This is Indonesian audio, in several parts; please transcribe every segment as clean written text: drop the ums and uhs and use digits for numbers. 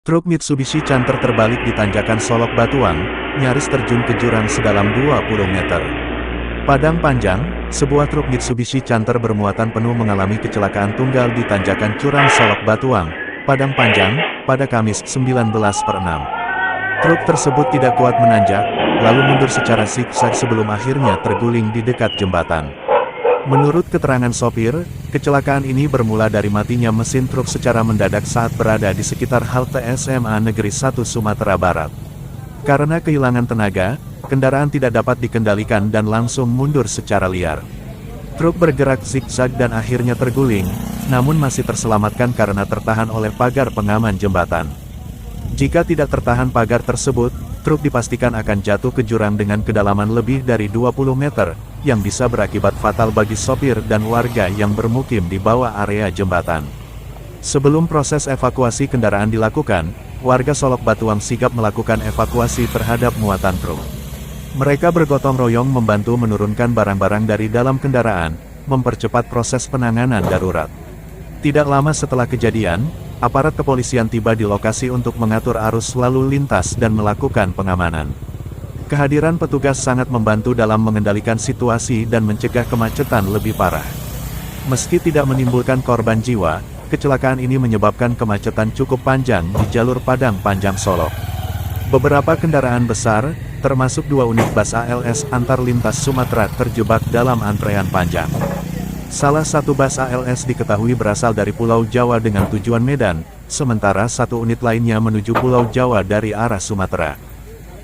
Truk Mitsubishi Canter terbalik di tanjakan Solok Batuang, nyaris terjun ke jurang sedalam 20 meter. Padang panjang, sebuah truk Mitsubishi Canter bermuatan penuh mengalami kecelakaan tunggal di tanjakan Curang Solok Batuang, Padang Panjang, pada Kamis 19/6. Truk tersebut tidak kuat menanjak, lalu mundur secara zigzag sebelum akhirnya terguling di dekat jembatan. Menurut keterangan sopir, kecelakaan ini bermula dari matinya mesin truk secara mendadak saat berada di sekitar halte SMA Negeri 1 Sumatera Barat. Karena kehilangan tenaga, kendaraan tidak dapat dikendalikan dan langsung mundur secara liar. Truk bergerak zigzag dan akhirnya terguling, namun masih terselamatkan karena tertahan oleh pagar pengaman jembatan. Jika tidak tertahan pagar tersebut, truk dipastikan akan jatuh ke jurang dengan kedalaman lebih dari 20 meter, yang bisa berakibat fatal bagi sopir dan warga yang bermukim di bawah area jembatan. Sebelum proses evakuasi kendaraan dilakukan, warga Solok Batuang sigap melakukan evakuasi terhadap muatan truk. Mereka bergotong royong membantu menurunkan barang-barang dari dalam kendaraan, mempercepat proses penanganan darurat. Tidak lama setelah kejadian, aparat kepolisian tiba di lokasi untuk mengatur arus lalu lintas dan melakukan pengamanan. Kehadiran petugas sangat membantu dalam mengendalikan situasi dan mencegah kemacetan lebih parah. Meski tidak menimbulkan korban jiwa, kecelakaan ini menyebabkan kemacetan cukup panjang di jalur Padang Panjang Solok. Beberapa kendaraan besar, termasuk 2 unit bus ALS antar lintas Sumatera terjebak dalam antrean panjang. Salah satu bus ALS diketahui berasal dari Pulau Jawa dengan tujuan Medan, sementara 1 unit lainnya menuju Pulau Jawa dari arah Sumatera.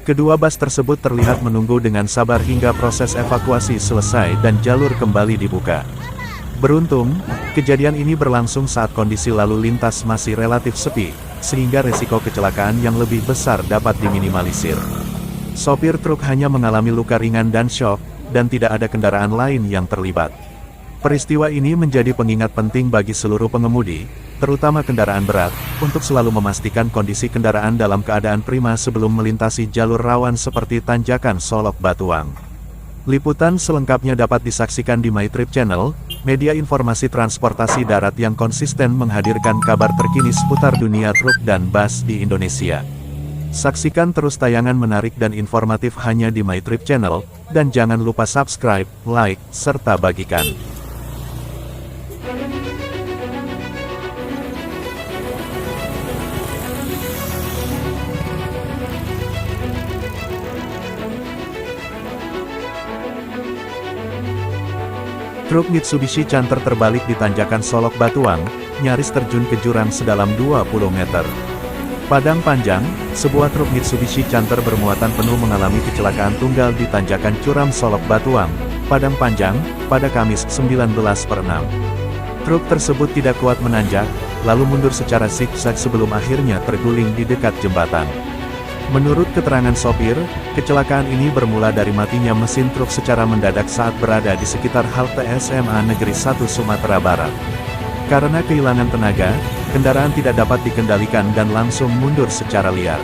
Kedua bus tersebut terlihat menunggu dengan sabar hingga proses evakuasi selesai dan jalur kembali dibuka. Beruntung, kejadian ini berlangsung saat kondisi lalu lintas masih relatif sepi, sehingga resiko kecelakaan yang lebih besar dapat diminimalisir. Sopir truk hanya mengalami luka ringan dan syok, dan tidak ada kendaraan lain yang terlibat. Peristiwa ini menjadi pengingat penting bagi seluruh pengemudi, terutama kendaraan berat, untuk selalu memastikan kondisi kendaraan dalam keadaan prima sebelum melintasi jalur rawan seperti tanjakan Solok Batuang. Liputan selengkapnya dapat disaksikan di MyTrip Channel, media informasi transportasi darat yang konsisten menghadirkan kabar terkini seputar dunia truk dan bus di Indonesia. Saksikan terus tayangan menarik dan informatif hanya di MyTrip Channel, dan jangan lupa subscribe, like, serta bagikan. Truk Mitsubishi Canter terbalik di tanjakan Solok Batuang, nyaris terjun ke jurang sedalam 20 meter. Padang Panjang, sebuah truk Mitsubishi Canter bermuatan penuh mengalami kecelakaan tunggal di tanjakan Curam Solok Batuang, Padang Panjang, pada Kamis 19/6. Truk tersebut tidak kuat menanjak, lalu mundur secara zigzag sebelum akhirnya terguling di dekat jembatan. Menurut keterangan sopir, kecelakaan ini bermula dari matinya mesin truk secara mendadak saat berada di sekitar halte SMA Negeri 1 Sumatera Barat. Karena kehilangan tenaga, kendaraan tidak dapat dikendalikan dan langsung mundur secara liar.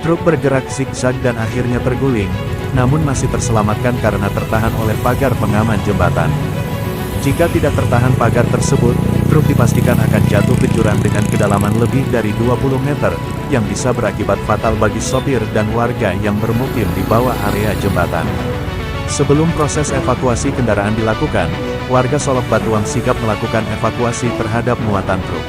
Truk bergerak zigzag dan akhirnya terguling, namun masih terselamatkan karena tertahan oleh pagar pengaman jembatan. Jika tidak tertahan pagar tersebut, truk dipastikan akan jatuh ke jurang dengan kedalaman lebih dari 20 meter, yang bisa berakibat fatal bagi sopir dan warga yang bermukim di bawah area jembatan. Sebelum proses evakuasi kendaraan dilakukan, warga Solok Batuang sigap melakukan evakuasi terhadap muatan truk.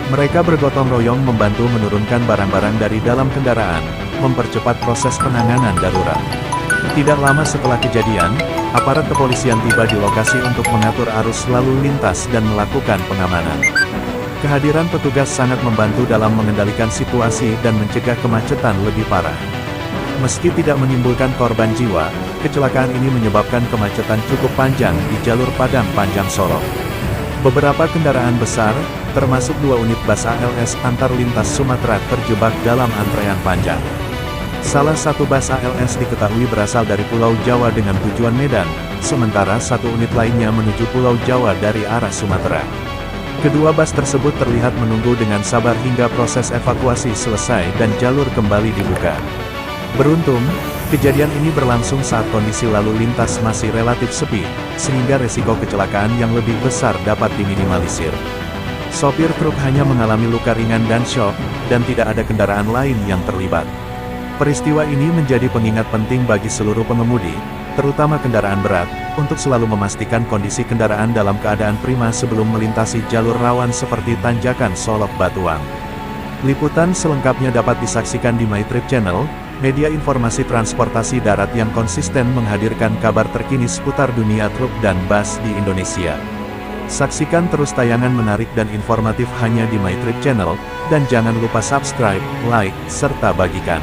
Mereka bergotong royong membantu menurunkan barang-barang dari dalam kendaraan, mempercepat proses penanganan darurat. Tidak lama setelah kejadian, aparat kepolisian tiba di lokasi untuk mengatur arus lalu lintas dan melakukan pengamanan. Kehadiran petugas sangat membantu dalam mengendalikan situasi dan mencegah kemacetan lebih parah. Meski tidak menimbulkan korban jiwa, kecelakaan ini menyebabkan kemacetan cukup panjang di jalur Padang Panjang Solok. Beberapa kendaraan besar, termasuk 2 unit bus ALS antar lintas Sumatera terjebak dalam antrean panjang. Salah satu bus ALS diketahui berasal dari Pulau Jawa dengan tujuan Medan, sementara 1 unit lainnya menuju Pulau Jawa dari arah Sumatera. Kedua bus tersebut terlihat menunggu dengan sabar hingga proses evakuasi selesai dan jalur kembali dibuka. Beruntung, kejadian ini berlangsung saat kondisi lalu lintas masih relatif sepi, sehingga resiko kecelakaan yang lebih besar dapat diminimalisir. Sopir truk hanya mengalami luka ringan dan syok, dan tidak ada kendaraan lain yang terlibat. Peristiwa ini menjadi pengingat penting bagi seluruh pengemudi, terutama kendaraan berat, untuk selalu memastikan kondisi kendaraan dalam keadaan prima sebelum melintasi jalur rawan seperti tanjakan Solok Batuang. Liputan selengkapnya dapat disaksikan di MyTrip Channel, media informasi transportasi darat yang konsisten menghadirkan kabar terkini seputar dunia truk dan bus di Indonesia. Saksikan terus tayangan menarik dan informatif hanya di MyTrip Channel, dan jangan lupa subscribe, like, serta bagikan.